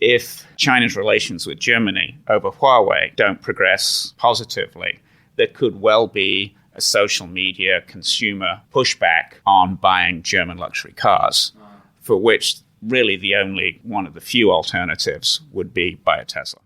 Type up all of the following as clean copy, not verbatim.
if China's relations with Germany over Huawei don't progress positively, there could well be a social media consumer pushback on buying German luxury cars, for which really the only one of the few alternatives would be buy a Tesla.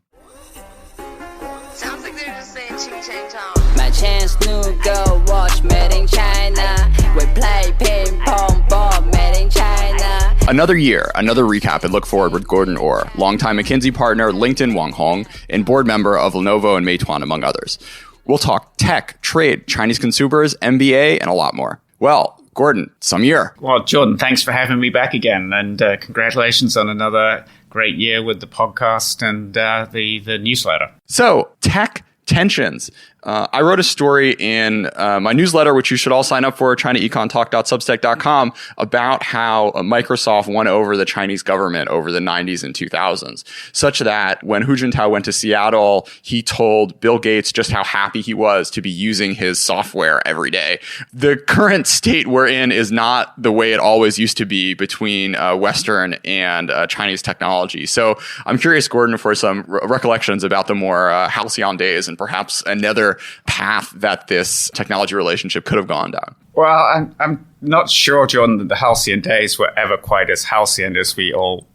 Sounds like they're just saying ching chang chong. My chance new girl watch made in China. We play ping pong ball made in China. Another year, another recap and look forward with Gordon Orr, longtime McKinsey partner, LinkedIn Wang Hong, and board member of Lenovo and Meituan, among others. We'll talk tech, trade, Chinese consumers, MBA, and a lot more. Well, Gordon, some year. Well, Jordan, thanks for having me back again. And congratulations on another great year with the podcast and the newsletter. So, tech tensions. I wrote a story in my newsletter, which you should all sign up for, ChinaEconTalk.substack.com, about how Microsoft won over the Chinese government over the 90s and 2000s, such that when Hu Jintao went to Seattle, he told Bill Gates just how happy he was to be using his software every day. The current state we're in is not the way it always used to be between Western and Chinese technology. So I'm curious, Gordon, for some recollections about the more halcyon days and perhaps another path that this technology relationship could have gone down. Well, I'm not sure, John, that the halcyon days were ever quite as halcyon as we all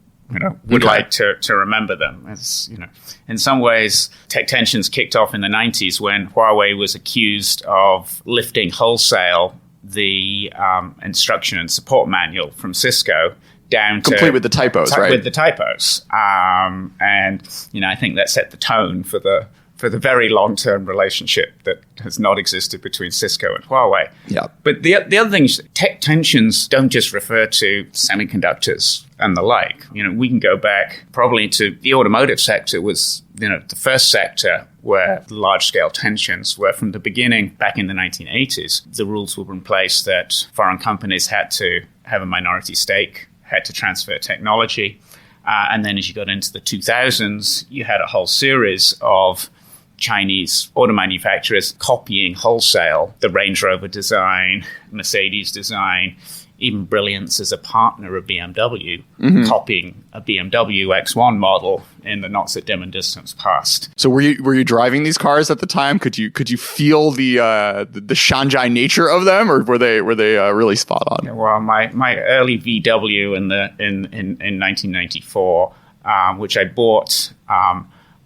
would like to remember them. As in some ways, tech tensions kicked off in the 90s when Huawei was accused of lifting wholesale the instruction and support manual from Cisco down to complete with the typos, right? With the typos, and I think that set the tone for the very long-term relationship that has not existed between Cisco and Huawei. Yeah. But the other thing is, tech tensions don't just refer to semiconductors and the like. We can go back probably to the automotive sector was, the first sector where large-scale tensions were from the beginning back in the 1980s. The rules were in place that foreign companies had to have a minority stake, had to transfer technology. And then as you got into the 2000s, you had a whole series of Chinese auto manufacturers copying wholesale the Range Rover design, Mercedes design, even Brilliance as a partner of BMW, copying a BMW X1 model in the not so dim and distant past. So were you driving these cars at the time? Could you feel the Shanghai nature of them, or were they really spot on? Yeah, well, my early VW in 1994, which I bought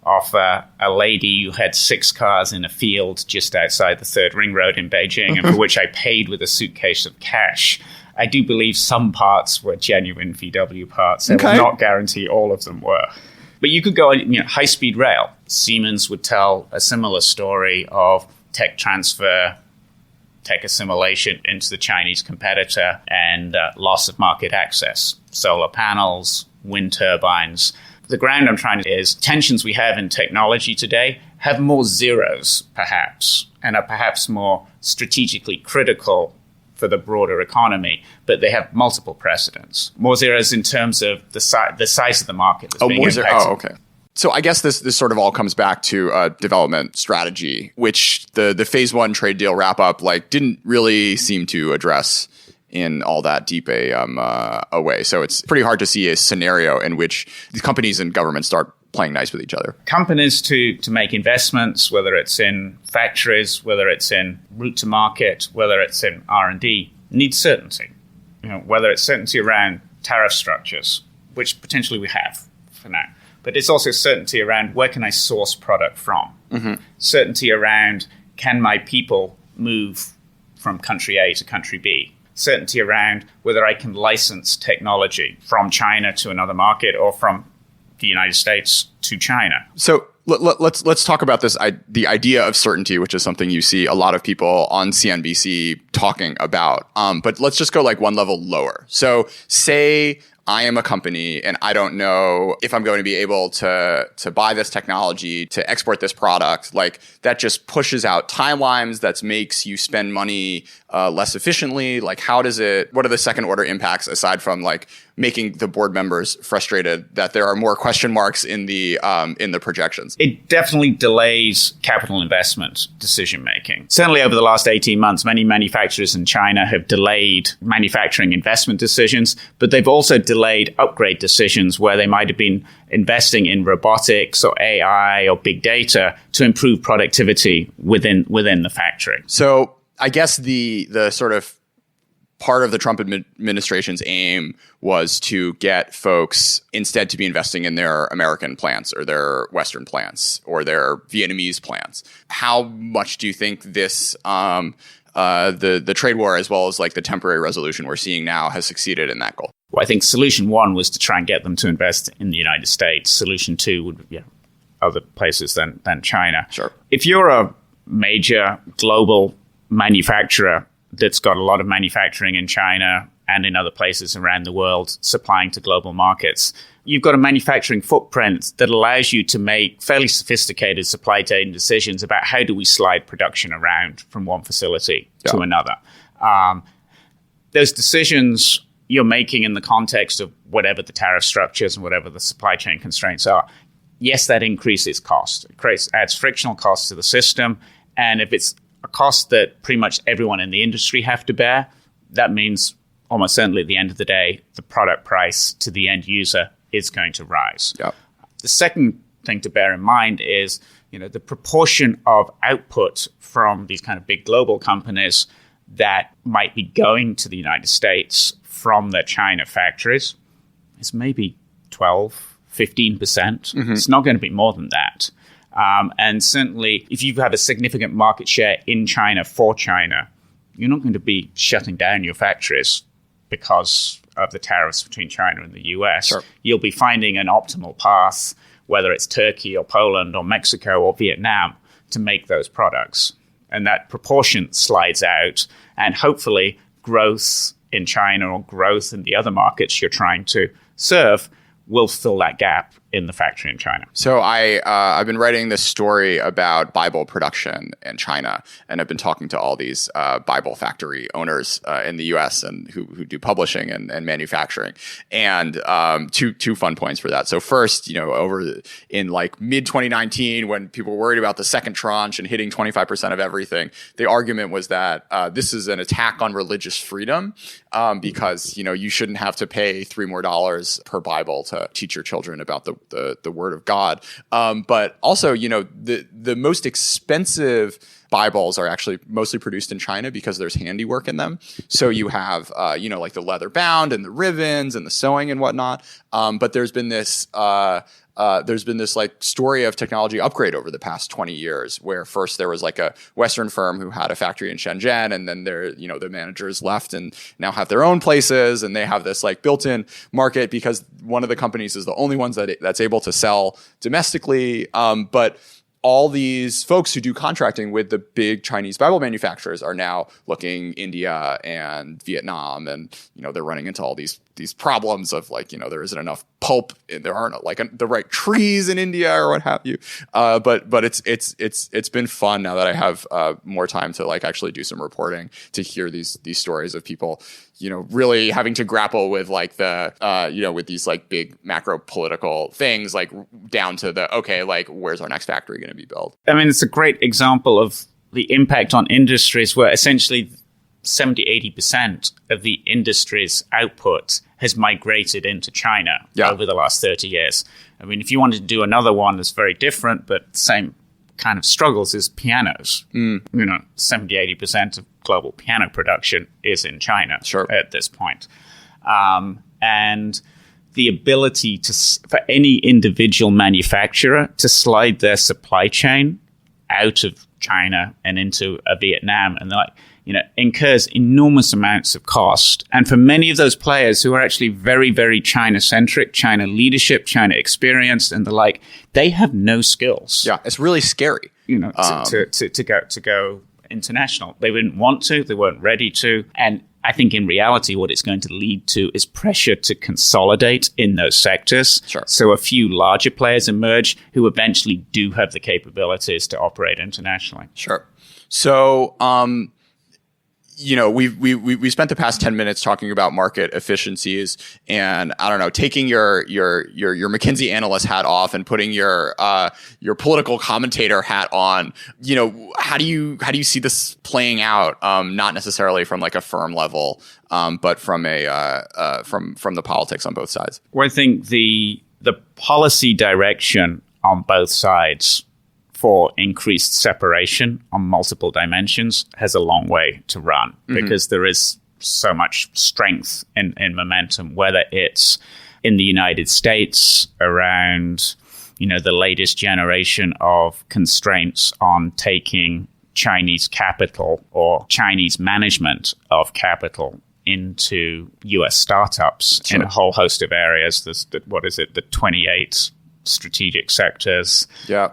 off a lady who had 6 cars in a field just outside the Third Ring Road in Beijing, and for which I paid with a suitcase of cash. I do believe some parts were genuine VW parts. I will not guarantee all of them were. But you could go on high-speed rail. Siemens would tell a similar story of tech transfer, tech assimilation into the Chinese competitor, and loss of market access. Solar panels, wind turbines. The ground I'm trying to is tensions we have in technology today have more zeros, perhaps, and are perhaps more strategically critical for the broader economy, but they have multiple precedents. More zeros in terms of the size of the market that's being impacted. Oh, okay. So I guess this sort of all comes back to development strategy, which the phase 1 trade deal wrap up didn't really seem to address in all that deep a way. So it's pretty hard to see a scenario in which the companies and governments start playing nice with each other. Companies to make investments, whether it's in factories, whether it's in route to market, whether it's in R&D, need certainty. Whether it's certainty around tariff structures, which potentially we have for now. But it's also certainty around where can I source product from? Certainty around can my people move from country A to country B? Certainty around whether I can license technology from China to another market or from the United States to China. So let's talk about this. The idea of certainty, which is something you see a lot of people on CNBC talking about. But let's just go one level lower. So say I am a company and I don't know if I'm going to be able to buy this technology, to export this product. That just pushes out timelines, that makes you spend money less efficiently. What are the second order impacts aside from making the board members frustrated that there are more question marks in the projections? It definitely delays capital investment decision making. Certainly over the last 18 months, many manufacturers in China have delayed manufacturing investment decisions, but they've also delayed upgrade decisions where they might have been investing in robotics or AI or big data to improve productivity within the factory. So I guess the sort of part of the Trump administration's aim was to get folks instead to be investing in their American plants or their Western plants or their Vietnamese plants. How much do you think this the trade war, as well as like the temporary resolution we're seeing now, has succeeded in that goal? Well, I think solution one was to try and get them to invest in the United States. Solution two would be other places than China. Sure. If you're a major global manufacturer that's got a lot of manufacturing in China and in other places around the world supplying to global markets, you've got a manufacturing footprint that allows you to make fairly sophisticated supply chain decisions about how do we slide production around from one facility to another. Those decisions you're making in the context of whatever the tariff structures and whatever the supply chain constraints are. Yes, that increases cost. It adds frictional costs to the system. And if it's a cost that pretty much everyone in the industry have to bear, that means almost certainly at the end of the day, the product price to the end user is going to rise. Yep. The second thing to bear in mind is, the proportion of output from these kind of big global companies that might be going to the United States from their China factories is maybe 12, 15%. Mm-hmm. It's not going to be more than that. And certainly, if you have a significant market share in China for China, you're not going to be shutting down your factories because of the tariffs between China and the US. Sure. You'll be finding an optimal path, whether it's Turkey or Poland or Mexico or Vietnam, to make those products. And that proportion slides out, and hopefully growth in China or growth in the other markets you're trying to serve will fill that gap in the factory in China. So I've been writing this story about Bible production in China, and I've been talking to all these Bible factory owners in the U.S. and who do publishing and manufacturing. And two fun points for that. So first, over in like mid 2019, when people were worried about the second tranche and hitting 25% of everything, the argument was that this is an attack on religious freedom because you shouldn't have to pay $3 more per Bible to teach your children about the word of God. But also, the most expensive Bibles are actually mostly produced in China because there's handiwork in them. So you have, like the leather bound and the ribbons and the sewing and whatnot. But there's been this like story of technology upgrade over the past 20 years, where first there was like a Western firm who had a factory in Shenzhen, and then the managers left and now have their own places, and they have this like built-in market because one of the companies is the only ones that's able to sell domestically. But all these folks who do contracting with the big Chinese Bible manufacturers are now looking India and Vietnam, and they're running into all these problems of like there isn't enough pulp, and there aren't like the right trees in India or what have you. But it's been fun now that I have more time to like actually do some reporting to hear these stories of people really having to grapple with like the with these like big macro political things, like down to like where's our next factory going to be built? I mean, it's a great example of the impact on industries where essentially 70-80% of the industry's output has migrated into China over the last 30 years. I mean, if you wanted to do another one that's very different but same kind of struggles, is pianos. 70-80% of global piano production is in China at this point. And the ability for any individual manufacturer to slide their supply chain out of China and into Vietnam and incurs enormous amounts of cost. And for many of those players who are actually very, very China-centric, China leadership, China experienced, and the like, they have no skills. Yeah, it's really scary. To go international. They didn't want to. They weren't ready to. And I think in reality, what it's going to lead to is pressure to consolidate in those sectors. Sure. So a few larger players emerge who eventually do have the capabilities to operate internationally. Sure. So, we spent the past 10 minutes talking about market efficiencies, and I don't know, taking your McKinsey analyst hat off and putting your political commentator hat on. How do you see this playing out? Not necessarily from like a firm level, but from from the politics on both sides. Well, I think the policy direction on both sides for increased separation on multiple dimensions has a long way to run, because there is so much strength in momentum, whether it's in the United States around, the latest generation of constraints on taking Chinese capital or Chinese management of capital into U.S. startups in a whole host of areas. There's the 28 strategic sectors. Yeah.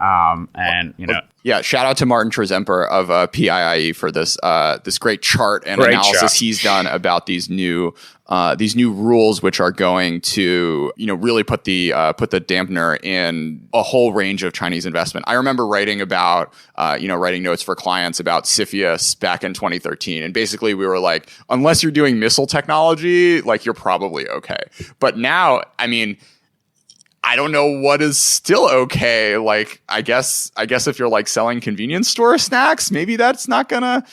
Shout out to Martin Trezemper of PIIE for this great chart and analysis he's done about these new rules, which are going to really put the dampener in a whole range of Chinese investment. I remember writing about writing notes for clients about CFIUS back in 2013, and basically we were like, unless you're doing missile technology, like you're probably okay. But now, I don't know what is still okay. Like, I guess if you're like selling convenience store snacks, maybe that's not gonna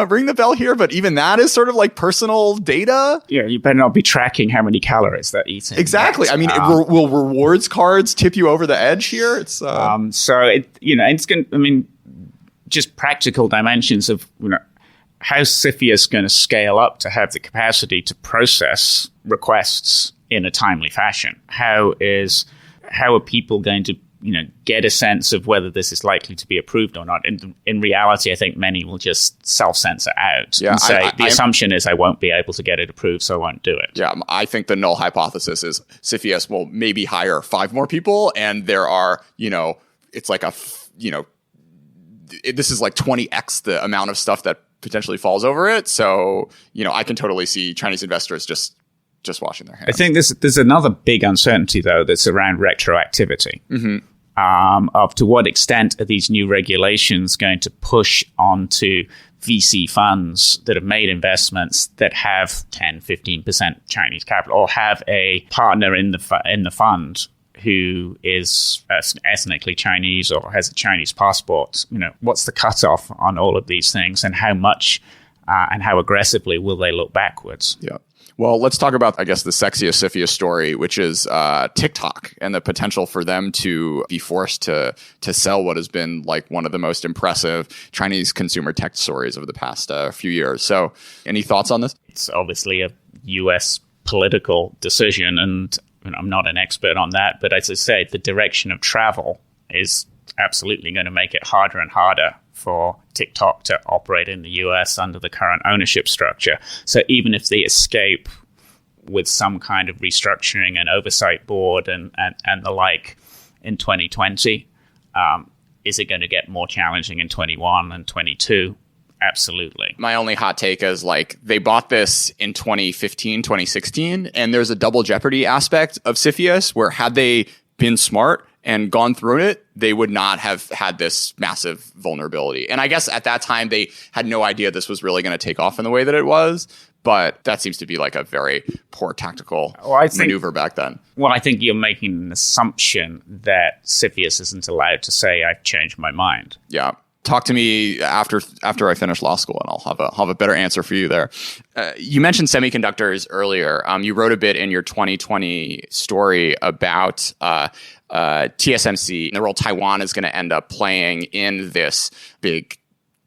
ring the bell here. But even that is sort of like personal data. Yeah, you better not be tracking how many calories they're eating. Exactly. Will rewards cards tip you over the edge here? It's it's going. Just practical dimensions of how CFIUS going to scale up to have the capacity to process requests in a timely fashion. How are people going to get a sense of whether this is likely to be approved or not? In reality, I think many will just self-censor out and say the assumption is I won't be able to get it approved, so I won't do it. Yeah, I think the null hypothesis is CFIUS will maybe hire 5 more people, and there are it's like this is like 20x the amount of stuff that potentially falls over it. So I can totally see Chinese investors just washing their hands. I think there's another big uncertainty, though, that's around retroactivity. Of to what extent are these new regulations going to push onto VC funds that have made investments that have 10, 15% Chinese capital, or have a partner in the fund who is ethnically Chinese or has a Chinese passport. What's the cutoff on all of these things, and how much and how aggressively will they look backwards? Yeah. Well, let's talk about, I guess, the sexiest CFIUS story, which is TikTok and the potential for them to be forced to sell what has been like one of the most impressive Chinese consumer tech stories over the past few years. So any thoughts on this? It's obviously a U.S. political decision, and I'm not an expert on that. But as I say, the direction of travel is absolutely going to make it harder and harder for TikTok to operate in the US under the current ownership structure. So even if they escape with some kind of restructuring and oversight board and the like in 2020, is it going to get more challenging in 21 and 22? Absolutely. My only hot take is like they bought this in 2015, 2016, and there's a double jeopardy aspect of CFIUS where had they been smart and gone through it, they would not have had this massive vulnerability. And I guess at that time, they had no idea this was really going to take off in the way that it was. But that seems to be like a very poor tactical maneuver back then. Well, I think you're making an assumption that CFIUS isn't allowed to say, I've changed my mind. Yeah. Talk to me after I finish law school, and I'll have a better answer for you there. You mentioned semiconductors earlier. You wrote a bit in your 2020 story about TSMC and the role Taiwan is going to end up playing in this big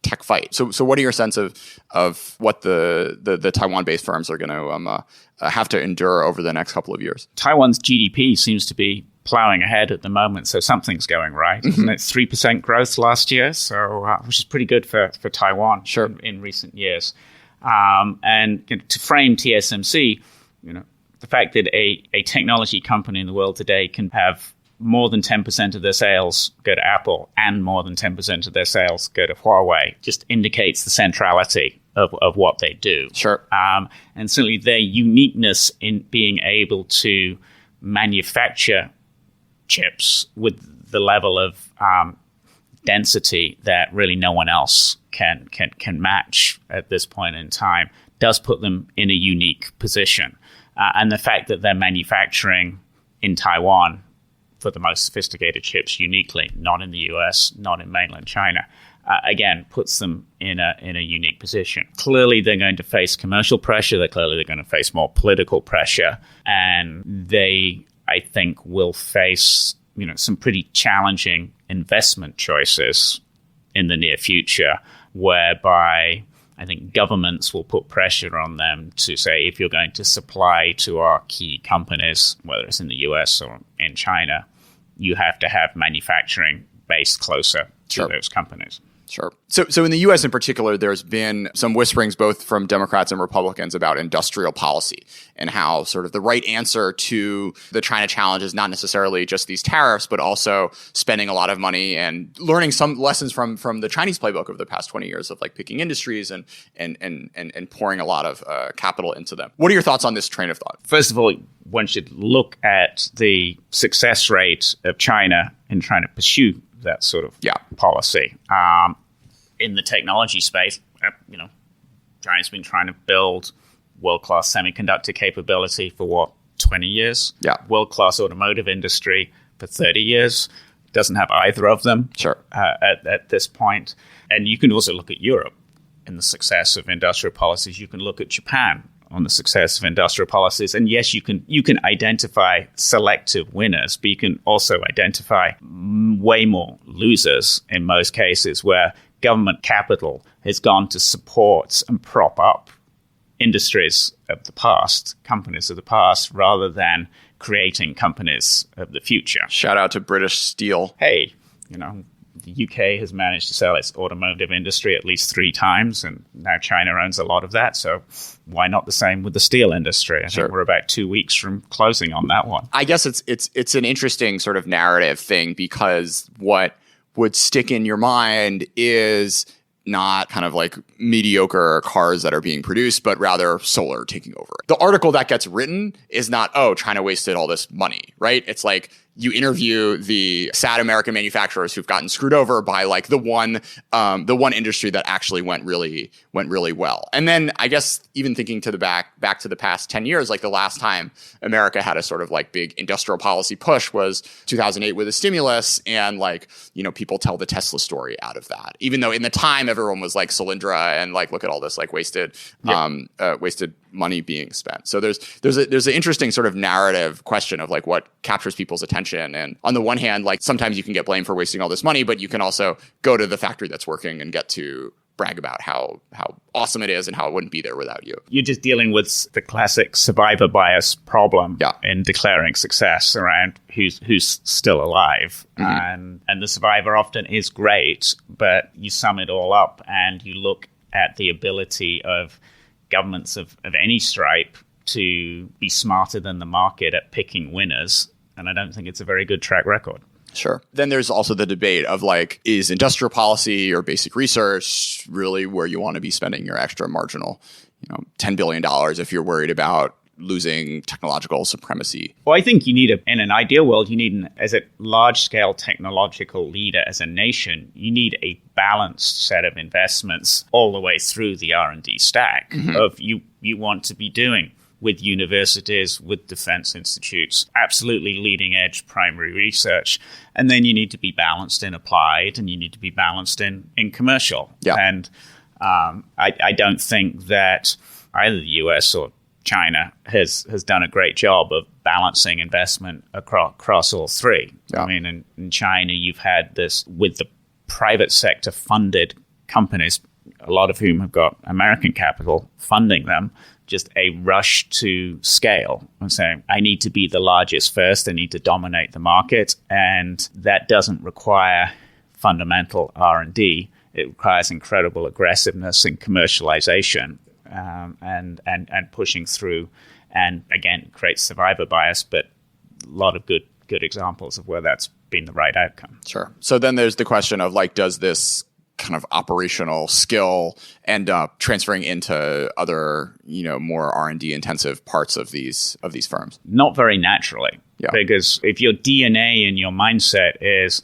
tech fight. So what are your sense of what the Taiwan-based firms are going to have to endure over the next couple of years? Taiwan's GDP seems to be plowing ahead at the moment, so something's going right. And it's 3% growth last year, so which is pretty good for Taiwan in recent years. And to frame TSMC, the fact that a technology company in the world today can have more than 10% of their sales go to Apple and more than 10% of their sales go to Huawei just indicates the centrality of what they do. Sure. And certainly their uniqueness in being able to manufacture chips with the level of density that really no one else can match at this point in time does put them in a unique position. And the fact that they're manufacturing in Taiwan for the most sophisticated chips uniquely, not in the US, not in mainland China, again, puts them in a unique position. Clearly, they're going to face commercial pressure. They're going to face more political pressure. And they, I think, will face some pretty challenging investment choices in the near future, whereby I think governments will put pressure on them to say, if you're going to supply to our key companies, whether it's in the US or in China, you have to have manufacturing based closer to those companies. Sure. So in the U.S. in particular, there's been some whisperings both from Democrats and Republicans about industrial policy and how sort of the right answer to the China challenge is not necessarily just these tariffs, but also spending a lot of money and learning some lessons from the Chinese playbook over the past 20 years of like picking industries and pouring a lot of capital into them. What are your thoughts on this train of thought? First of all, one should look at the success rate of China in trying to pursue that sort of policy. In the technology space, China's been trying to build world-class semiconductor capability for 20 years? Yeah. World-class automotive industry for 30 years. Doesn't have either of them at this point. And you can also look at Europe in the success of industrial policies. You can look at Japan on the success of industrial policies. And yes, you can identify selective winners, but you can also identify way more losers in most cases, where government capital has gone to support and prop up industries of the past, companies of the past, rather than creating companies of the future. Shout out to British Steel. Hey, the UK has managed to sell its automotive industry at least 3 times, and now China owns a lot of that. So why not the same with the steel industry? I think we're about 2 weeks from closing on that one. I guess it's an interesting sort of narrative thing, because what would stick in your mind is not kind of like mediocre cars that are being produced, but rather solar taking over. The article that gets written is not, China wasted all this money, right? It's like you interview the sad American manufacturers who've gotten screwed over by like the one industry that actually went really well. And then I guess even thinking to the back to the past 10 years, like the last time America had a sort of like big industrial policy push was 2008 with a stimulus, and like, people tell the Tesla story out of that. Even though in the time everyone was like Solyndra and like, look at all this like wasted money being spent. So there's an interesting sort of narrative question of like what captures people's attention. And on the one hand, like sometimes you can get blamed for wasting all this money, but you can also go to the factory that's working and get to brag about how awesome it is and how it wouldn't be there without you. You're just dealing with the classic survivor bias problem in declaring success around who's still alive. Mm-hmm. And the survivor often is great, but you sum it all up and you look at the ability of governments of any stripe to be smarter than the market at picking winners. And I don't think it's a very good track record. Sure. Then there's also the debate of like, is industrial policy or basic research really where you want to be spending your extra marginal, $10 billion if you're worried about losing technological supremacy? Well, I think in an ideal world, as a large-scale technological leader, as a nation, you need a balanced set of investments all the way through the R&D stack of you want to be doing with universities, with defense institutes, absolutely leading edge primary research. And then you need to be balanced in applied, and you need to be balanced in commercial. Yeah. And I don't think that either the US or China has done a great job of balancing investment across all three. Yeah. I mean, in China, you've had this with the private sector funded companies, a lot of whom have got American capital funding them, just a rush to scale and saying, I need to be the largest first. I need to dominate the market. And that doesn't require fundamental R&D. It requires incredible aggressiveness in commercialization and pushing through. And again, creates survivor bias, but a lot of good examples of where that's been the right outcome. Sure. So then there's the question of like, does this kind of operational skill end up transferring into other, more R&D intensive parts of these firms? Not very naturally. Yeah. Because if your DNA and your mindset is,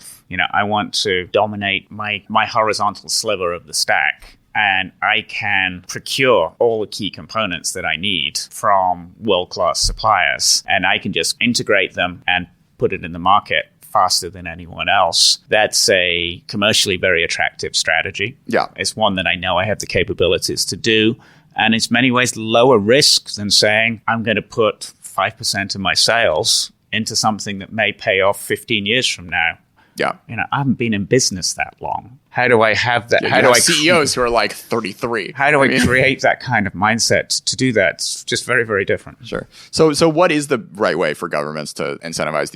I want to dominate my horizontal sliver of the stack, and I can procure all the key components that I need from world-class suppliers, and I can just integrate them and put it in the market faster than anyone else. That's a commercially very attractive strategy. Yeah. It's one that I know I have the capabilities to do. And it's many ways lower risk than saying, I'm going to put 5% of my sales into something that may pay off 15 years from now. Yeah. I haven't been in business that long. How do I have that? How do I CEOs who are like 33? How do I create that kind of mindset to do that? It's just very, very different. Sure. So what is the right way for governments to incentivize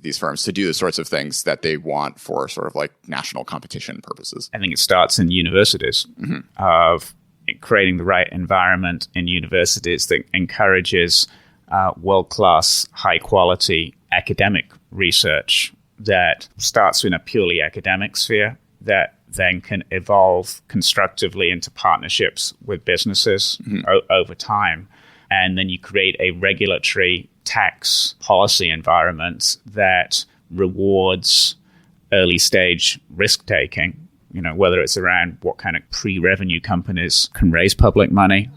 these firms to do the sorts of things that they want for sort of like national competition purposes? I think it starts in universities of creating the right environment in universities that encourages world-class, high-quality academic research that starts in a purely academic sphere that then can evolve constructively into partnerships with businesses over time. And then you create a regulatory tax policy environment that rewards early stage risk taking, whether it's around what kind of pre-revenue companies can raise public money,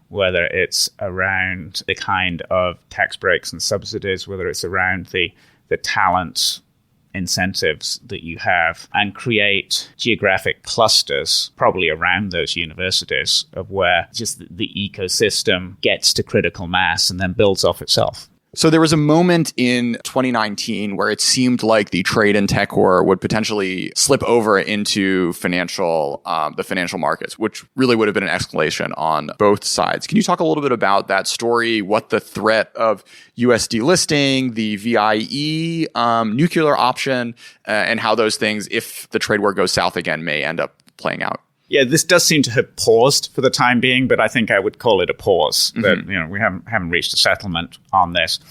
whether it's around the kind of tax breaks and subsidies, whether it's around the talent incentives that you have, and create geographic clusters probably around those universities of where just the ecosystem gets to critical mass and then builds off itself. So there was a moment in 2019 where it seemed like the trade and tech war would potentially slip over into the financial markets, which really would have been an escalation on both sides. Can you talk a little bit about that story, what the threat of U.S. delisting, the VIE, nuclear option, and how those things, if the trade war goes south again, may end up playing out? Yeah, this does seem to have paused for the time being, but I think I would call it a pause. That we haven't reached a settlement on this.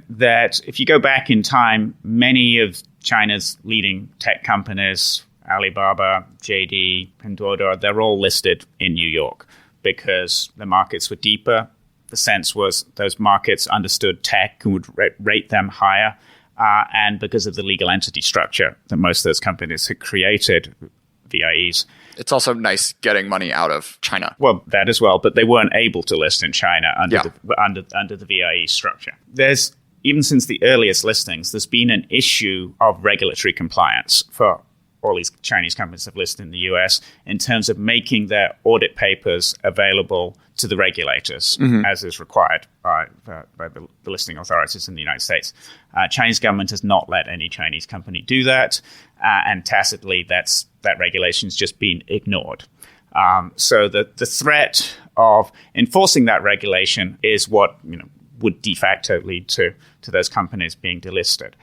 That if you go back in time, many of China's leading tech companies, Alibaba, JD, Pinduoduo, they're all listed in New York because the markets were deeper. The sense was those markets understood tech and would rate them higher, and because of the legal entity structure that most of those companies had created, VIEs. It's also nice getting money out of China. Well, that as well, but they weren't able to list in China under the VIE structure. There's, even since the earliest listings, there's been an issue of regulatory compliance for all these Chinese companies that have listed in the US in terms of making their audit papers available to the regulators, as is required by the listing authorities in the United States. Chinese government has not let any Chinese company do that, and tacitly that regulation has just been ignored. So the threat of enforcing that regulation is what would de facto lead to those companies being delisted.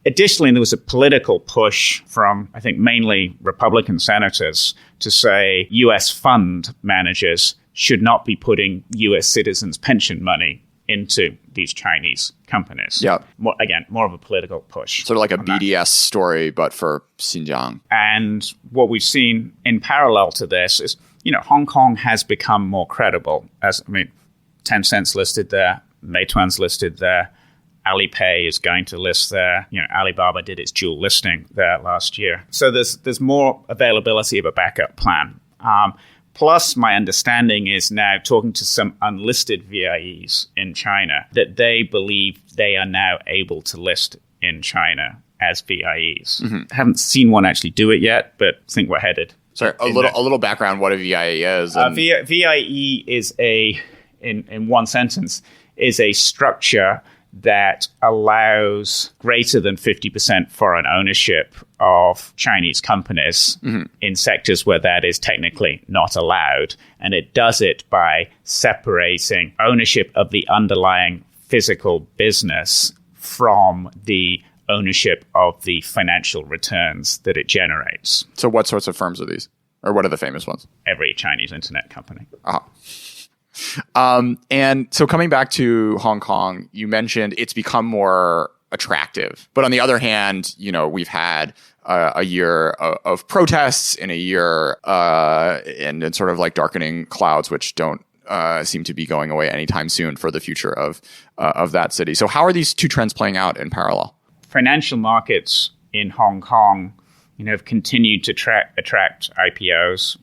Additionally, there was a political push from, I think, mainly Republican senators to say U.S. fund managers should not be putting U.S. citizens' pension money into these Chinese companies. Yeah. More of a political push. Sort of like a BDS story, but for Xinjiang. And what we've seen in parallel to this is, Hong Kong has become more credible. Tencent's listed there, Meituan's listed there, Alipay is going to list there. Alibaba did its dual listing there last year. So there's more availability of a backup plan. Plus, my understanding is now, talking to some unlisted VIEs in China, that they believe they are now able to list in China as VIEs. Haven't seen one actually do it yet, but think we're headed. Sorry, a little background what a VIE is. VIE is in one sentence, is a structure that allows greater than 50% foreign ownership of Chinese companies in sectors where that is technically not allowed. And it does it by separating ownership of the underlying physical business from the ownership of the financial returns that it generates. So what sorts of firms are these? Or what are the famous ones? Every Chinese internet company. And so coming back to Hong Kong, you mentioned it's become more attractive. But on the other hand, we've had a year of protests and a year and sort of like darkening clouds, which don't seem to be going away anytime soon for the future of that city. So how are these two trends playing out in parallel? Financial markets in Hong Kong, have continued to attract IPOs,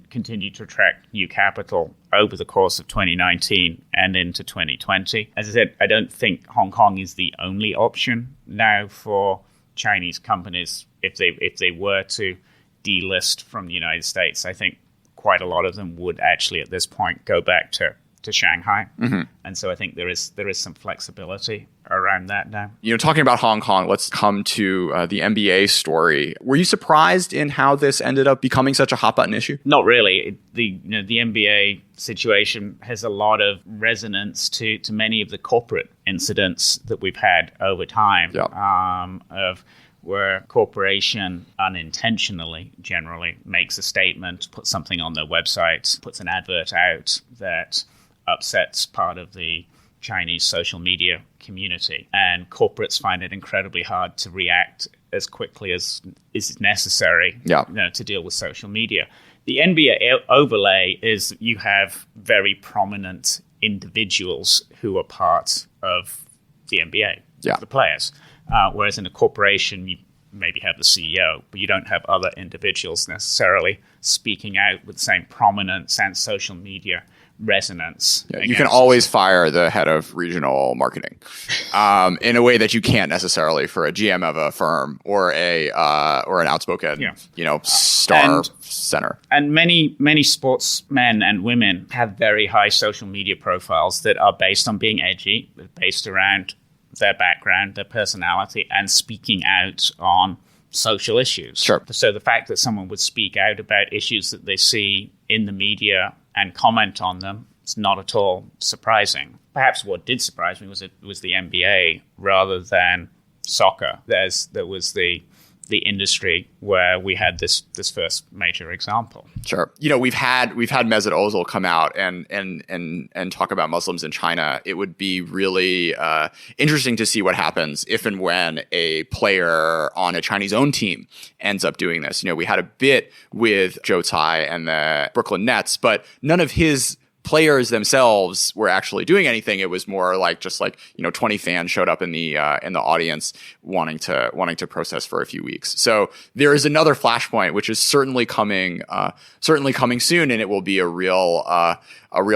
continue to attract new capital over the course of 2019 and into 2020. As I said, I don't think Hong Kong is the only option now for Chinese companies if they were to delist from the United States. I think quite a lot of them would actually at this point go back to Shanghai. Mm-hmm. And so I think there is some flexibility around that now. Talking about Hong Kong, let's come to the NBA story. Were you surprised in how this ended up becoming such a hot button issue? Not really. The NBA situation has a lot of resonance to many of the corporate incidents that we've had over time. Yeah. Of where a corporation unintentionally generally makes a statement, puts something on their website, puts an advert out that upsets part of the Chinese social media community. And corporates find it incredibly hard to react as quickly as is necessary to deal with social media. The NBA overlay is you have very prominent individuals who are part of the NBA, the players. Whereas in a corporation, you maybe have the CEO, but you don't have other individuals necessarily speaking out with the same prominence and social media resonance. Yeah, you can always fire the head of regional marketing in a way that you can't necessarily for a GM of a firm or an outspoken star center. And many sportsmen and women have very high social media profiles that are based on being edgy, based around their background, their personality, and speaking out on social issues. Sure. So the fact that someone would speak out about issues that they see in the media and comment on them is not at all surprising. Perhaps what did surprise me was the NBA rather than soccer. There was the industry where we had this first major example. Sure. We've had Mesut Ozil come out and talk about Muslims in China. It would be really interesting to see what happens if and when a player on a Chinese-owned team ends up doing this. We had a bit with Joe Tsai and the Brooklyn Nets, but none of his players themselves were actually doing anything. It was more like 20 fans showed up in the audience wanting to protest for a few weeks. So there is another flashpoint, which is certainly coming soon, and it will be a real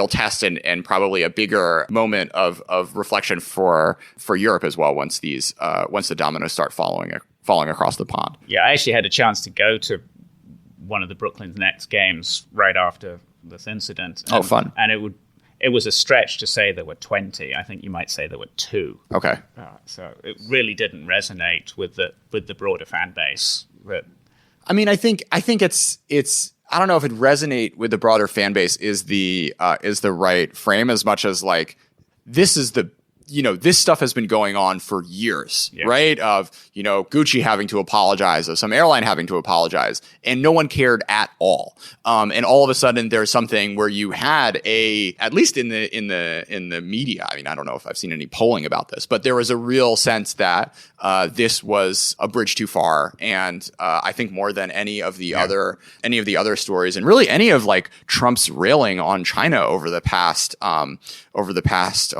test and probably a bigger moment of reflection for Europe as well once the dominoes start falling across the pond. Yeah, I actually had a chance to go to one of the Brooklyn Nets games right after this incident. Oh, fun. And it was a stretch to say there were 20. I think you might say there were 2. Okay. So it really didn't resonate with the broader fan base. I mean, I think it's I don't know if it resonate with the broader fan base is the right frame as much as like this is the this stuff has been going on for years, right? Of, Gucci having to apologize, of some airline having to apologize, and no one cared at all. And all of a sudden there's something where you had at least in the media, I mean, I don't know if I've seen any polling about this, but there was a real sense that this was a bridge too far. And I think more than any of the other stories, and really any of like Trump's railing on China over the past, oh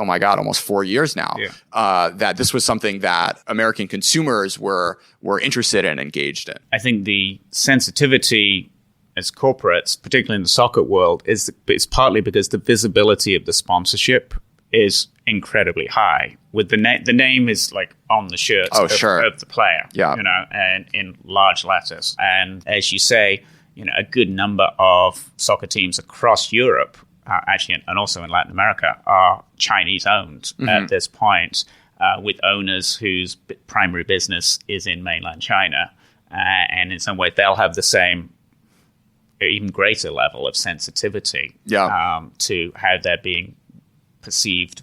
my God, almost 4 years now, that this was something that American consumers were interested and engaged in. I think the sensitivity as corporates, particularly in the soccer world, is partly because the visibility of the sponsorship is incredibly high. With the name is like on the shirt of the player, and in large letters. And as you say, a good number of soccer teams across Europe, actually, and also in Latin America, are Chinese-owned at this point, with owners whose primary business is in mainland China. And in some way, they'll have the same, even greater level of sensitivity to how they're being perceived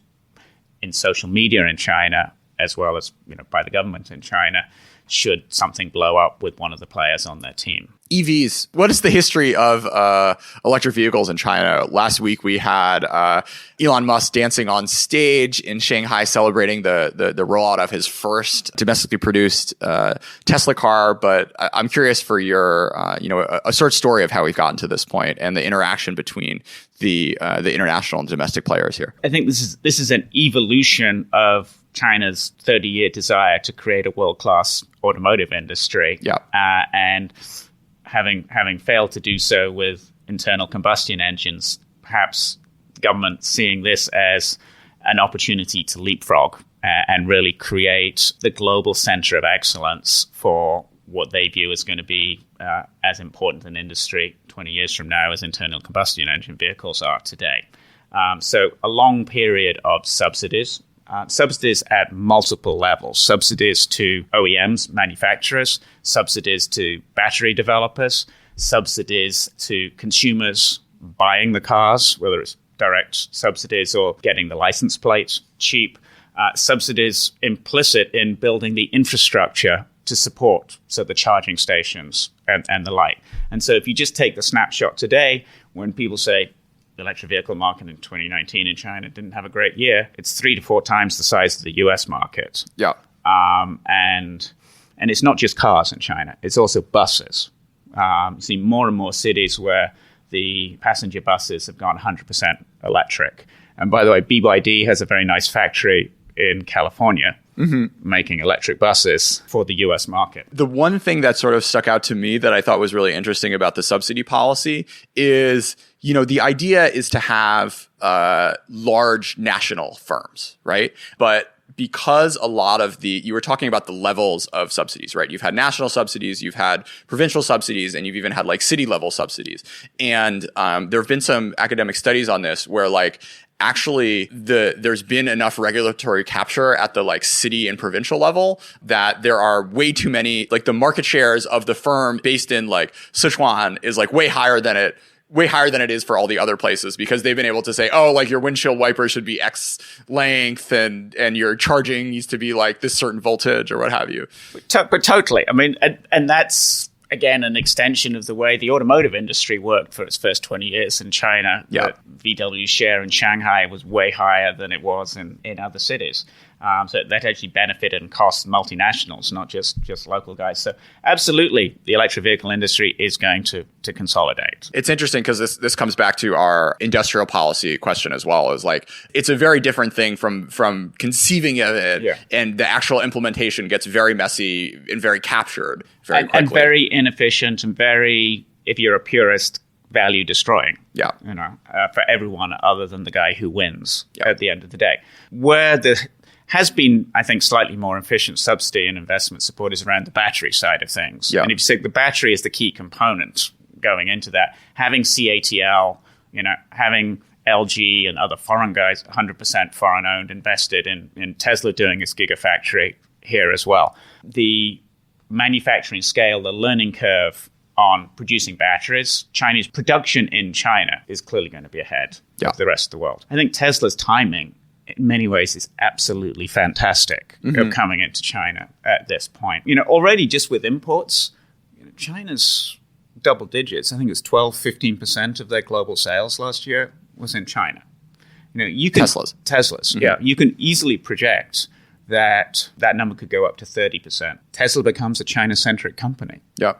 in social media in China, as well as by the government in China, should something blow up with one of the players on their team. EVs. What is the history of electric vehicles in China? Last week we had Elon Musk dancing on stage in Shanghai celebrating the rollout of his first domestically produced Tesla car. But I'm curious for your a short story of how we've gotten to this point and the interaction between the international and domestic players here. I think this is an evolution of China's 30-year desire to create a world-class automotive industry. Yeah. And having failed to do so with internal combustion engines, perhaps the government seeing this as an opportunity to leapfrog and really create the global center of excellence for what they view as going to be as important an industry 20 years from now as internal combustion engine vehicles are today. So a long period of subsidies. Subsidies at multiple levels, subsidies to OEMs, manufacturers, subsidies to battery developers, subsidies to consumers buying the cars, whether it's direct subsidies or getting the license plate cheap, subsidies implicit in building the infrastructure to support, so the charging stations and the like. And so if you just take the snapshot today, when people say, the electric vehicle market in 2019 in China didn't have a great year, it's 3 to 4 times the size of the US market. Yeah. And it's not just cars in China, it's also buses. You see more and more cities where the passenger buses have gone 100% electric. And by the way, BYD has a very nice factory in California making electric buses for the US market. The one thing that sort of stuck out to me that I thought was really interesting about the subsidy policy is, the idea is to have large national firms, right? But because a lot of you were talking about the levels of subsidies, right? You've had national subsidies, you've had provincial subsidies, and you've even had like city level subsidies. And there have been some academic studies on this where actually there's been enough regulatory capture at the city and provincial level that there are way too many, the market shares of the firm based in Sichuan is way higher than it is for all the other places, because they've been able to say, your windshield wiper should be X length and your charging needs to be this certain voltage or what have you. But totally. I mean, and that's, again, an extension of the way the automotive industry worked for its first 20 years in China. Yeah. VW's share in Shanghai was way higher than it was in other cities. So that actually benefited and cost multinationals, not just local guys. So absolutely, the electric vehicle industry is going to consolidate. It's interesting because this comes back to our industrial policy question as well. Is it's a very different thing from conceiving of it, and the actual implementation gets very messy and very captured very quickly. And very inefficient and very, if you're a purist, value destroying. Yeah. For everyone other than the guy who wins at the end of the day. Where the has been, I think, slightly more efficient subsidy and investment support is around the battery side of things. Yeah. And if you say the battery is the key component going into that, having CATL, having LG and other foreign guys, 100% foreign owned, invested in Tesla doing its gigafactory here as well. The manufacturing scale, the learning curve on producing batteries, Chinese production in China is clearly going to be ahead of the rest of the world. I think Tesla's timing in many ways is absolutely fantastic of coming into China at this point. Already just with imports, China's double digits. I think it's 12-15% of their global sales last year was in China. You can Teslas. Yeah, you can easily project that number could go up to 30%. Tesla becomes a China-centric company. Yeah.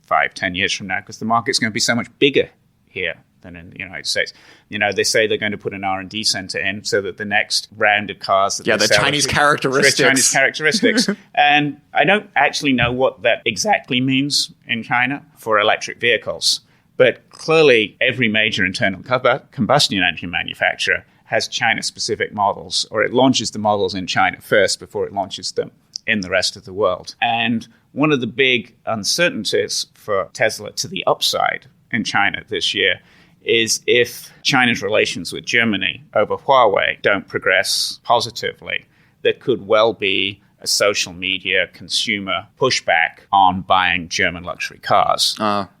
5-10 years from now, because the market's going to be so much bigger here than in the United States. They say they're going to put an R&D center in so that the next round of cars that the Chinese characteristics. And I don't actually know what that exactly means in China for electric vehicles. But clearly, every major internal combustion engine manufacturer has China-specific models, or it launches the models in China first before it launches them in the rest of the world. And one of the big uncertainties for Tesla to the upside in China this year is if China's relations with Germany over Huawei don't progress positively, there could well be a social media consumer pushback on buying German luxury cars,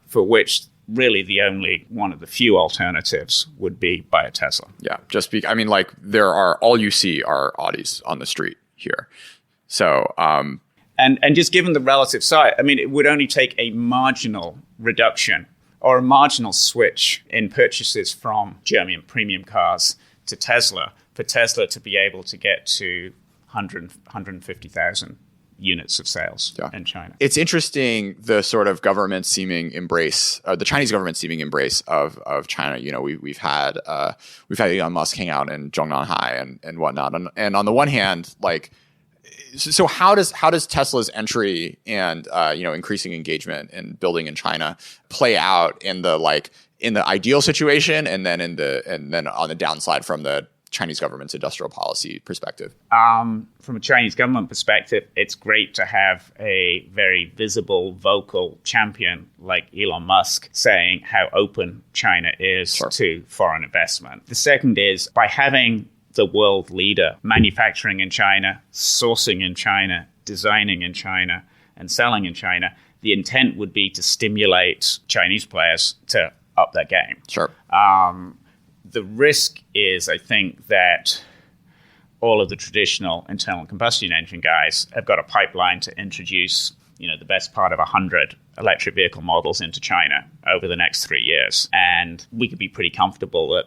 for which really the only one of the few alternatives would be buy a Tesla. Yeah, there are, all you see are Audis on the street here. So, And just given the relative size, I mean, it would only take a marginal reduction or a marginal switch in purchases from German premium cars to Tesla for Tesla to be able to get to 150,000 units of sales in China. It's interesting the sort of government seeming embrace, the Chinese government seeming embrace of China. You know, we've had Elon Musk hang out in Zhongnanhai and whatnot. And on the one hand, like, so how does Tesla's entry and increasing engagement and building in China play out in the ideal situation, and then on the downside from the Chinese government's industrial policy perspective? From a Chinese government perspective, it's great to have a very visible, vocal champion like Elon Musk saying how open China is to foreign investment. The second is by having the world leader manufacturing in China, sourcing in China, designing in China, and selling in China, the intent would be to stimulate Chinese players to up their game. Sure. The risk is, I think, that all of the traditional internal combustion engine guys have got a pipeline to introduce, the best part of 100 electric vehicle models into China over the next 3 years. And we could be pretty comfortable that,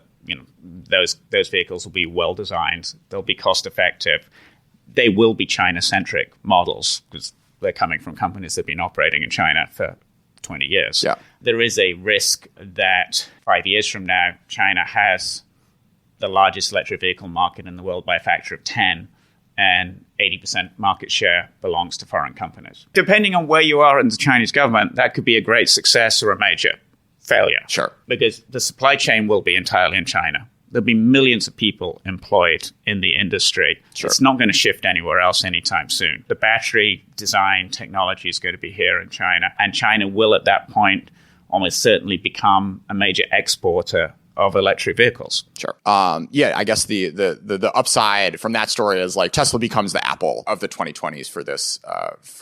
those vehicles will be well designed, they'll be cost effective, they will be China-centric models because they're coming from companies that have been operating in China for 20 years. Yeah. There is a risk that 5 years from now, China has the largest electric vehicle market in the world by a factor of 10, and 80% market share belongs to foreign companies. Depending on where you are in the Chinese government, that could be a great success or a major failure. Sure. Because the supply chain will be entirely in China. There'll be millions of people employed in the industry. Sure. It's not going to shift anywhere else anytime soon. The battery design technology is going to be here in China, and China will at that point almost certainly become a major exporter of electric vehicles. Sure. I guess the upside from that story is like Tesla becomes the Apple of the 2020s for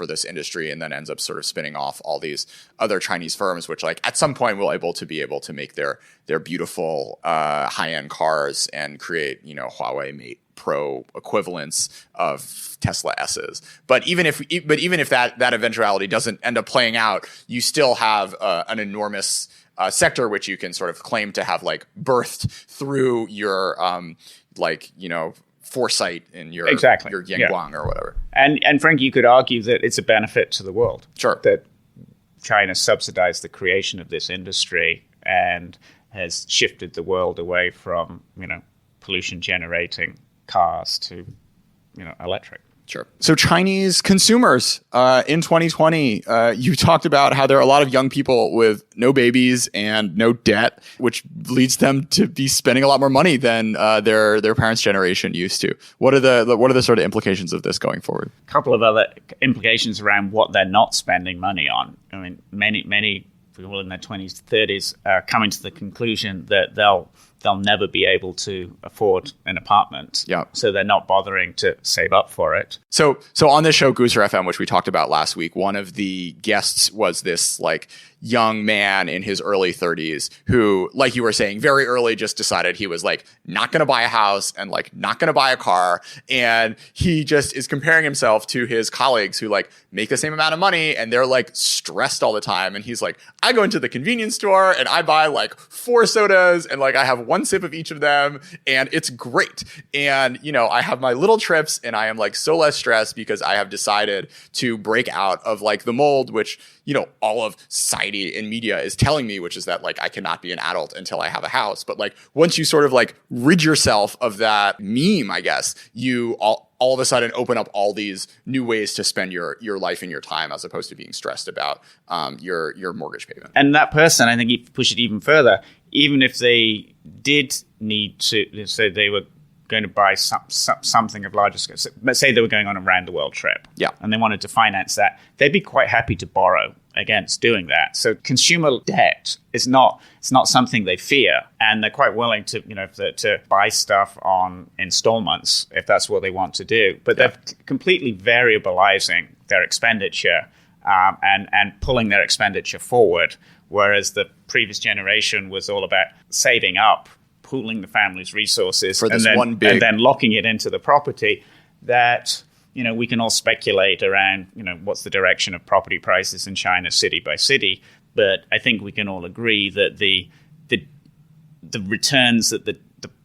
this industry, and then ends up sort of spinning off all these other Chinese firms, which like at some point will be able to make their beautiful high-end cars and create Huawei Mate Pro equivalents of Tesla S's. But even if that eventuality doesn't end up playing out, you still have an enormous sector which you can sort of claim to have like birthed through your foresight in your Yanguang or whatever. And Frank, you could argue that it's a benefit to the world. Sure. That China subsidized the creation of this industry and has shifted the world away from pollution generating cars to electric. Sure. So Chinese consumers in 2020, you talked about how there are a lot of young people with no babies and no debt, which leads them to be spending a lot more money than their parents' generation used to. What are the sort of implications of this going forward? A couple of other implications around what they're not spending money on. I mean, many people in their 20s, 30s are coming to the conclusion that they'll never be able to afford an apartment. Yeah. So they're not bothering to save up for it. So on this show, Gooser FM, which we talked about last week, one of the guests was this like young man in his early 30s who, like you were saying, very early just decided he was like not going to buy a house and like not going to buy a car. And he just is comparing himself to his colleagues who like make the same amount of money and they're like stressed all the time. And he's like, I go into the convenience store and I buy like 4 sodas and like I have 1 sip of each of them and it's great. And, I have my little trips and I am like so less stressed because I have decided to break out of like the mold, which, all of society and media is telling me, which is that like I cannot be an adult until I have a house. But like once you sort of like rid yourself of that meme, I guess, you all of a sudden open up all these new ways to spend your life and your time as opposed to being stressed about your mortgage payment. And that person, I think you push it even further, even if they did need to, so they were going to buy something of larger scale. So let's say they were going on a round the world trip. Yeah. And they wanted to finance that. They'd be quite happy to borrow against doing that. So consumer debt is not something they fear, and they're quite willing to to buy stuff on installments if that's what they want to do. But they're completely variabilizing their expenditure and pulling their expenditure forward, whereas the previous generation was all about saving up, pooling the family's resources for this and one big, and then locking it into the property. That we can all speculate around, what's the direction of property prices in China city by city. But I think we can all agree that the returns that the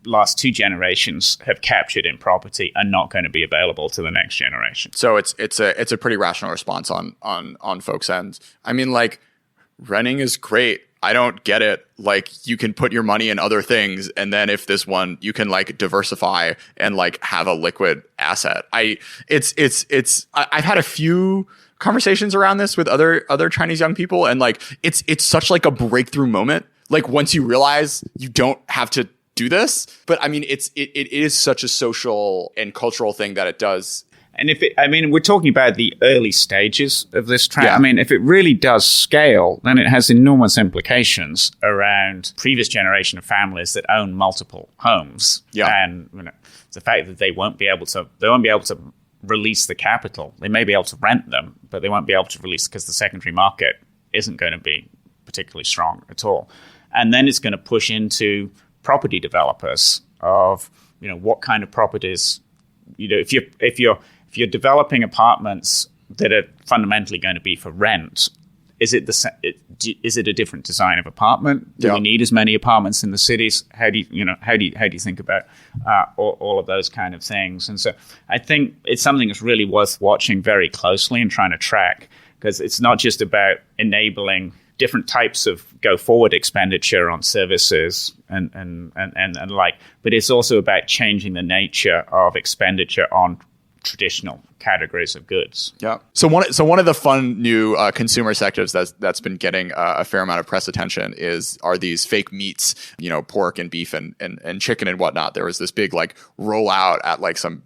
last two generations have captured in property are not going to be available to the next generation. So it's a pretty rational response on folks' ends. I mean, like, renting is great. I don't get it. Like, you can put your money in other things, and then if this one, you can like diversify and like have a liquid asset. I've had a few conversations around this with other Chinese young people, and like it's such like a breakthrough moment. Like, once you realize you don't have to do this, but I mean, it is such a social and cultural thing that it does. And we're talking about the early stages of this trend. Yeah. I mean, if it really does scale, then it has enormous implications around previous generation of families that own multiple homes. Yeah. And the fact that they won't be able to release the capital. They may be able to rent them, but they won't be able to release because the secondary market isn't going to be particularly strong at all. And then it's going to push into property developers of, what kind of properties, if you're developing apartments that are fundamentally going to be for rent, is it a different design of apartment? Do we need as many apartments in the cities? How do you think about all of those kind of things? And so I think it's something that's really worth watching very closely and trying to track, because it's not just about enabling different types of go forward expenditure on services and like, but it's also about changing the nature of expenditure on traditional categories of goods. Yeah. So one of the fun new consumer sectors that's been getting a fair amount of press attention are these fake meats, pork and beef and chicken and whatnot. There was this big like rollout at like some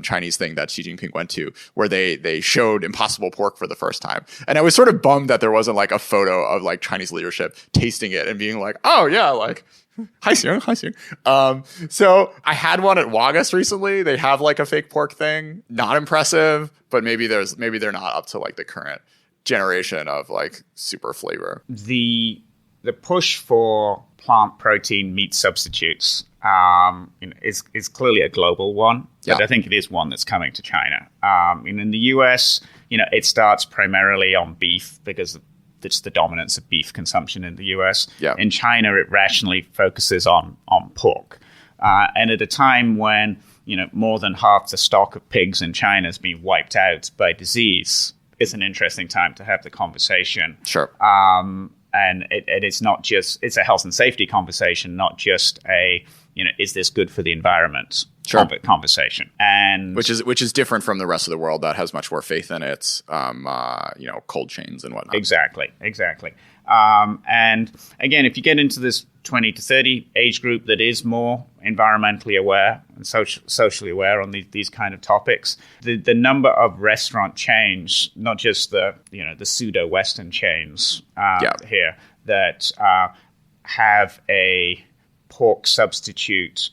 Chinese thing that Xi Jinping went to, where they showed Impossible Pork for the first time. And I was sort of bummed that there wasn't like a photo of like Chinese leadership tasting it and being like, oh yeah, like, hi Xiong. So I had one at Wagas recently. They have like a fake pork thing. Not impressive, but maybe they're not up to like the current generation of like super flavor. The push for plant protein meat substitutes is clearly a global one, but I think it is one that's coming to China. In the US, it starts primarily on beef because it's the dominance of beef consumption in the US. Yeah. In China, it rationally focuses on pork. And at a time when, more than half the stock of pigs in China has been wiped out by disease, it's an interesting time to have the conversation. Sure. And it's not just, it's a health and safety conversation, not just a, is this good for the environment? Sure. Conversation. And which is different from the rest of the world that has much more faith in its cold chains and whatnot. Exactly. And again, if you get into this 20 to 30 age group that is more environmentally aware and socially aware on these kind of topics, the number of restaurant chains, not just the pseudo Western chains here that have a pork substitute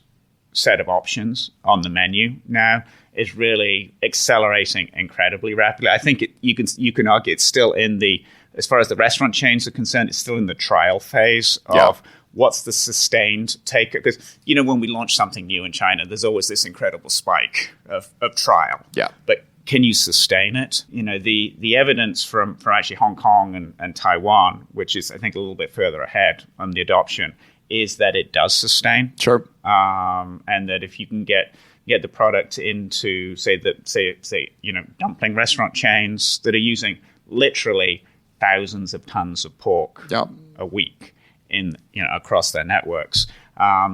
set of options on the menu now, is really accelerating incredibly rapidly. I think you can argue it's still as far as the restaurant chains are concerned, it's still in the trial phase of what's the sustained take. Because, when we launch something new in China, there's always this incredible spike of trial. Yeah. But can you sustain it? The evidence from actually Hong Kong and Taiwan, which is, I think, a little bit further ahead on the adoption, is that it does sustain. Sure. And that if you can get the product into, say dumpling restaurant chains that are using literally thousands of tons of pork a week across their networks,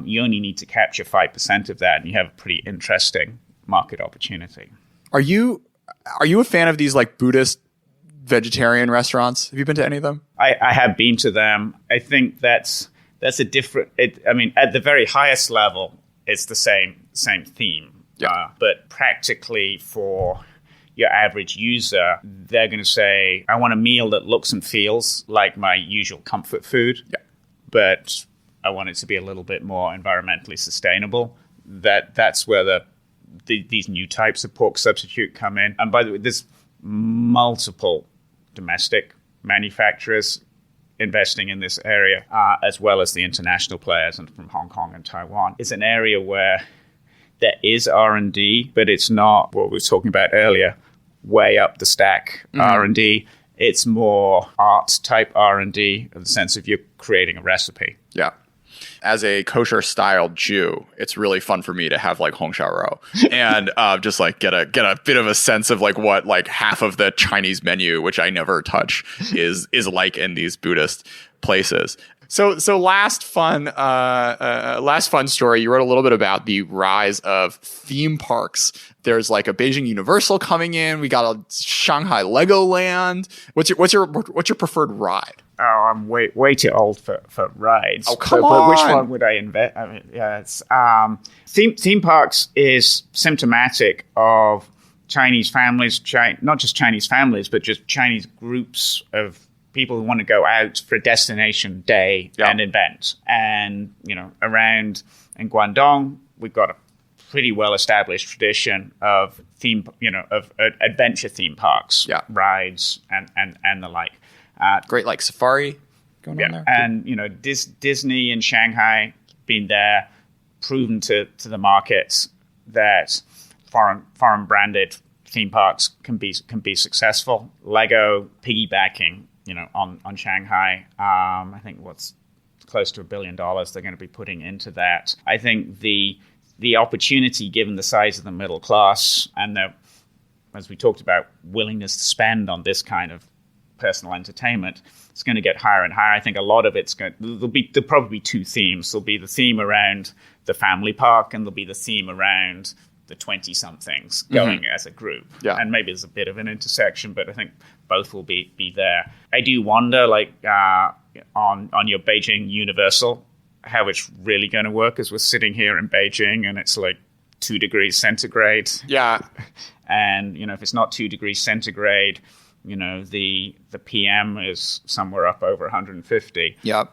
you only need to capture 5% of that, and you have a pretty interesting market opportunity. Are you a fan of these like Buddhist vegetarian restaurants? Have you been to any of them? I have been to them. I think that's a different. At the very highest level, it's the same theme. Yeah. But practically for your average user, they're going to say, I want a meal that looks and feels like my usual comfort food, but I want it to be a little bit more environmentally sustainable. That's where these new types of pork substitute come in. And by the way, there's multiple domestic manufacturers investing in this area, as well as the international players and from Hong Kong and Taiwan. It's an area where there is R&D, but it's not what we were talking about earlier, way up the stack R&D. It's more art type R&D in the sense of you're creating a recipe. Yeah. As a kosher style Jew, it's really fun for me to have like Hongxiaorou and just like get a bit of a sense of like what like half of the Chinese menu, which I never touch, is like in these Buddhist places. So last fun story. You wrote a little bit about the rise of theme parks. There's like a Beijing Universal coming in. We got a Shanghai Legoland. What's your preferred ride? Oh, I'm way too old for rides. Oh, come on. Which one would I invent? I mean, yeah, it's theme parks is symptomatic of Chinese families, not just Chinese families, but just Chinese groups of people who want to go out for a destination day and event. And, around in Guangdong, we've got a pretty well-established tradition of adventure theme parks, rides, and the like. Great, like safari going on there. And, Disney in Shanghai, been there, proven to the markets that foreign branded theme parks can be successful. Lego piggybacking, on Shanghai. I think what's close to $1 billion they're going to be putting into that. I think the opportunity, given the size of the middle class and the, as we talked about, willingness to spend on this kind of personal entertainment, it's going to get higher and higher. I think a lot of it's there'll probably be two themes. There'll be the theme around the family park, and there'll be the theme around the 20-somethings going as a group. Yeah. And maybe there's a bit of an intersection, but I think both will be there. I do wonder, like, on your Beijing Universal, how it's really going to work as we're sitting here in Beijing and it's like 2 degrees centigrade. Yeah. And, if it's not 2 degrees centigrade, the PM is somewhere up over 150. Yep.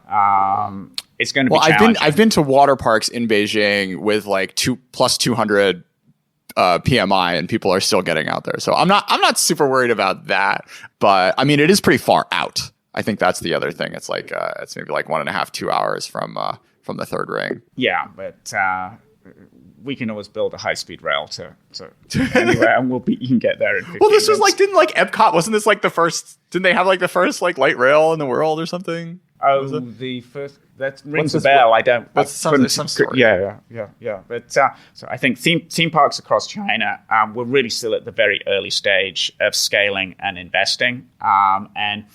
It's going to be challenging. I've been to water parks in Beijing with like plus 200 PMI, and people are still getting out there. So I'm not super worried about that. But I mean, it is pretty far out. I think that's the other thing. It's like it's maybe like 1.5, 2 hours from the third ring. Yeah, but we can always build a high-speed rail to anywhere, and you can get there in 15 Well, this was minutes. didn't Epcot, wasn't this like the first, didn't they have like the first like light rail in the world or something? Oh, the first, that rings a bell. What's some story? Yeah. But so I think theme parks across China, we're really still at the very early stage of scaling and investing. And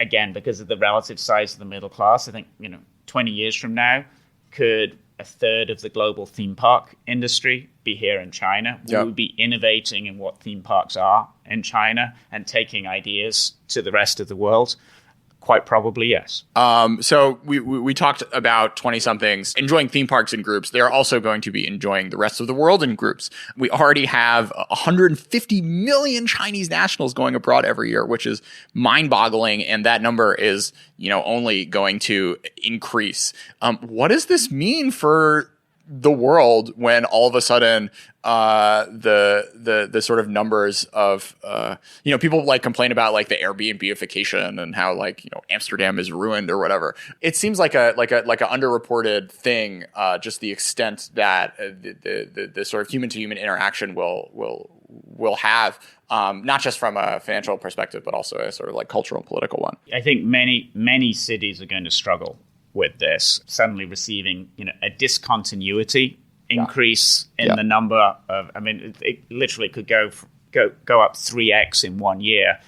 again, because of the relative size of the middle class, I think, 20 years from now, could a third of the global theme park industry be here in China? Will we be innovating in what theme parks are in China and taking ideas to the rest of the world? Quite probably, yes. So we talked about 20-somethings enjoying theme parks in groups. They're also going to be enjoying the rest of the world in groups. We already have 150 million Chinese nationals going abroad every year, which is mind-boggling, and that number is, only going to increase. What does this mean for the world when all of a sudden the sort of numbers of people like complain about like the Airbnb-ification and how like Amsterdam is ruined or whatever. It seems like a underreported thing, just the extent that the sort of human to human interaction will have, not just from a financial perspective but also a sort of like cultural and political one. I think many cities are going to struggle with this, suddenly receiving a discontinuity increase in the number of, it literally could go up 3x in 1 year,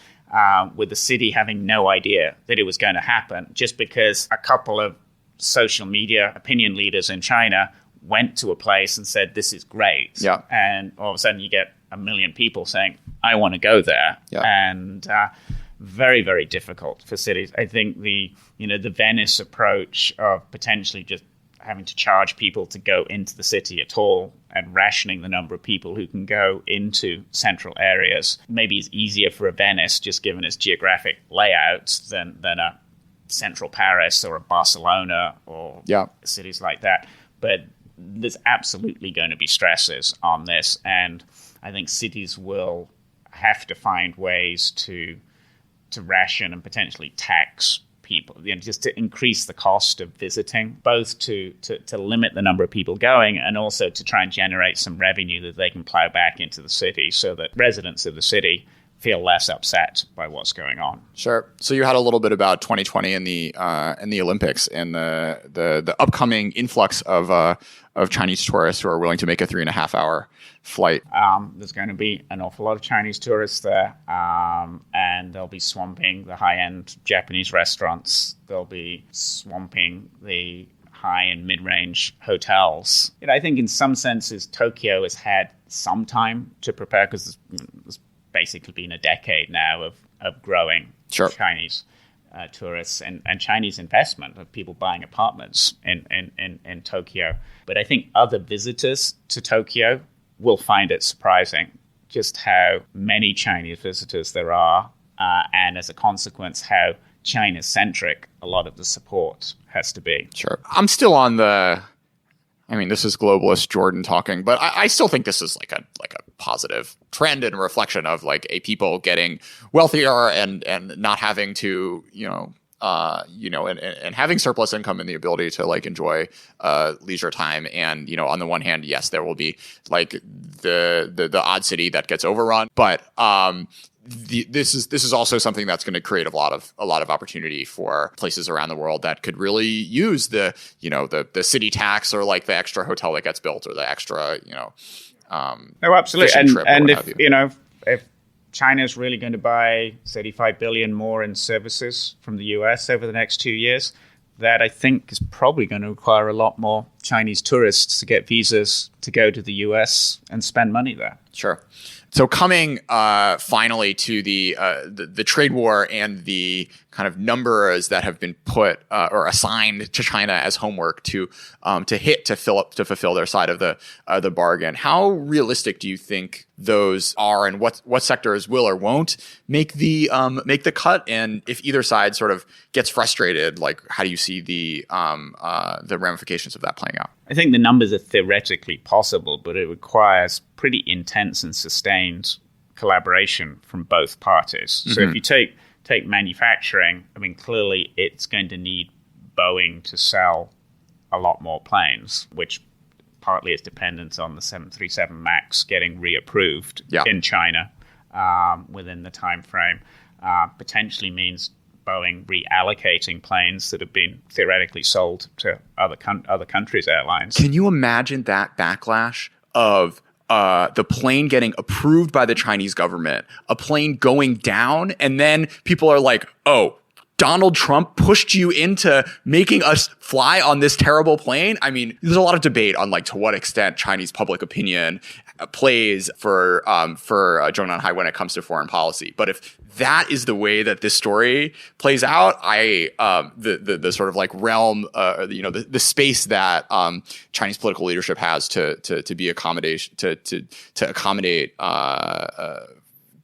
with the city having no idea that it was going to happen, just because a couple of social media opinion leaders in China went to a place and said, this is great. Yeah. And all of a sudden you get 1 million people saying, I want to go there. Yeah. And very, very difficult for cities. I think the Venice approach of potentially just having to charge people to go into the city at all and rationing the number of people who can go into central areas maybe is easier for a Venice, just given its geographic layout, than a central Paris or a Barcelona or cities like that. But there's absolutely going to be stresses on this, and I think cities will have to find ways to ration and potentially tax people, just to increase the cost of visiting, both to limit the number of people going and also to try and generate some revenue that they can plow back into the city so that residents of the city feel less upset by what's going on. Sure. So you had a little bit about 2020 and the Olympics and the upcoming influx of Chinese tourists who are willing to make a 3.5-hour flight. There's going to be an awful lot of Chinese tourists there, and they'll be swamping the high-end Japanese restaurants. They'll be swamping the high and mid-range hotels. I think in some senses Tokyo has had some time to prepare because there's basically been a decade now of growing Chinese tourists and Chinese investment of people buying apartments in Tokyo. But I think other visitors to Tokyo will find it surprising just how many Chinese visitors there are, and as a consequence, how China-centric a lot of the support has to be. Sure. I'm still on this is globalist Jordan talking, but I still think this is like a positive trend and reflection of like a people getting wealthier and not having to, and having surplus income and the ability to like enjoy leisure time. And, on the one hand, yes, there will be like the odd city that gets overrun, but this is also something that's going to create a lot of opportunity for places around the world that could really use the city tax or like the extra hotel that gets built or the extra no, absolutely. And if China is really going to buy $35 billion more in services from the US over the next 2 years, that I think is probably going to require a lot more Chinese tourists to get visas to go to the US and spend money there. Sure. So coming finally to the trade war and the kind of numbers that have been put or assigned to China as homework to fulfill their side of the bargain. How realistic do you think those are, and what sectors will or won't make the cut? And if either side sort of gets frustrated, like how do you see the ramifications of that playing out? I think the numbers are theoretically possible, but it requires pretty intense and sustained collaboration from both parties. Mm-hmm. So if you take manufacturing, I mean, clearly it's going to need Boeing to sell a lot more planes, which partly is dependent on the 737 MAX getting reapproved in China within the time frame. Potentially means Boeing reallocating planes that have been theoretically sold to other countries' airlines. Can you imagine that backlash of the plane getting approved by the Chinese government, a plane going down, and then people are like, oh, Donald Trump pushed you into making us fly on this terrible plane? I mean, there's a lot of debate on like to what extent Chinese public opinion plays for Zhongnanhai when it comes to foreign policy. But if that is the way that this story plays out, the sort of like realm, the space that Chinese political leadership has to be accommodation to accommodate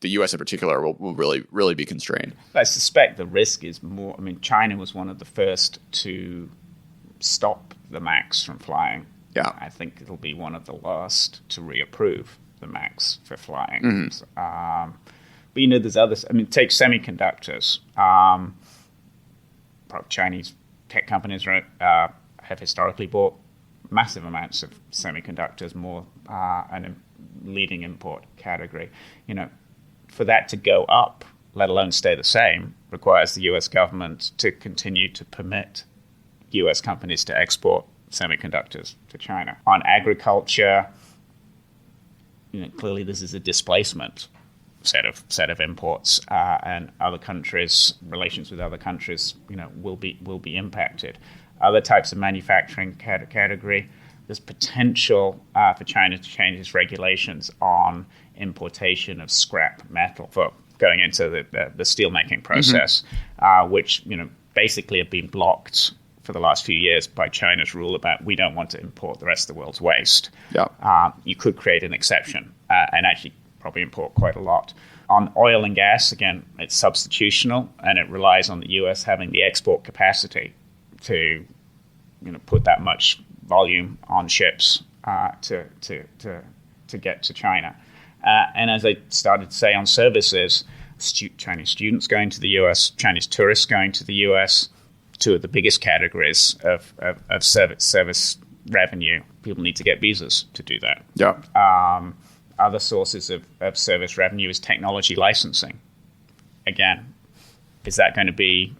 the U.S. in particular will really be constrained. I suspect the risk is more. I mean, China was one of the first to stop the MAX from flying. Yeah, I think it'll be one of the last to reapprove the MAX for flying. Mm-hmm. But there's others. I mean, take semiconductors. Chinese tech companies have historically bought massive amounts of semiconductors, more an leading import category. For that to go up, let alone stay the same, requires the U.S. government to continue to permit U.S. companies to export semiconductors to China. On agriculture, clearly this is a displacement set of imports, and other countries, relations with other countries, will be impacted. Other types of manufacturing category, there's potential for China to change its regulations on importation of scrap metal for going into the steelmaking process, mm-hmm. Which basically have been blocked for the last few years by China's rule about we don't want to import the rest of the world's waste. Yeah. You could create an exception and actually probably import quite a lot. On oil and gas, again, it's substitutional, and it relies on the U.S. having the export capacity to put that much volume on ships to get to China. And as I started to say on services, Chinese students going to the U.S., Chinese tourists going to the U.S., two of the biggest categories of service revenue. People need to get visas to do that. Yeah. Other sources of service revenue is technology licensing. Again, is that going to be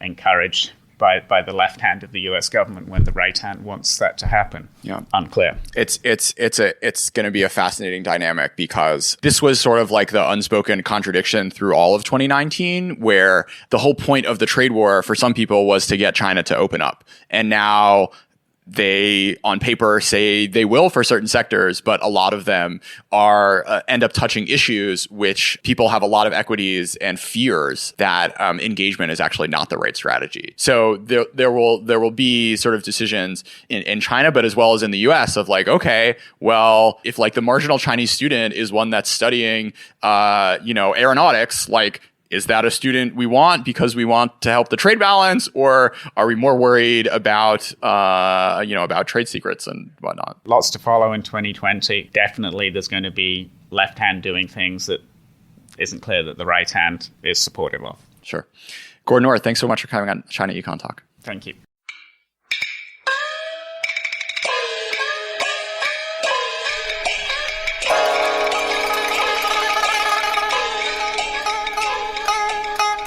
encouraged by the left hand of the U.S. government when the right hand wants that to happen? Yeah. Unclear. It's going to be a fascinating dynamic, because this was sort of like the unspoken contradiction through all of 2019, where the whole point of the trade war for some people was to get China to open up. And now they, on paper, say they will for certain sectors, but a lot of them are end up touching issues which people have a lot of equities and fears that engagement is actually not the right strategy. So there will be sort of decisions in China, but as well as in the US, of like, okay, well, if like the marginal Chinese student is one that's studying aeronautics, like, is that a student we want because we want to help the trade balance, or are we more worried about about trade secrets and whatnot? Lots to follow in 2020. Definitely, there's going to be left hand doing things that isn't clear that the right hand is supportive of. Sure. Gordon Orr, thanks so much for coming on China EconTalk. Thank you.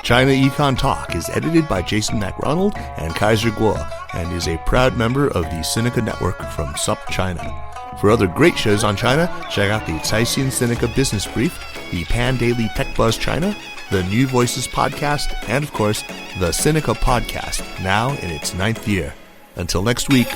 China EconTalk is edited by Jason McRonald and Kaiser Guo, and is a proud member of the Sinica Network from SUP China. For other great shows on China, check out the Caixin Sinica Business Brief, the Pan Daily Tech Buzz China, the New Voices Podcast, and of course, the Sinica Podcast, now in its 9th year. Until next week.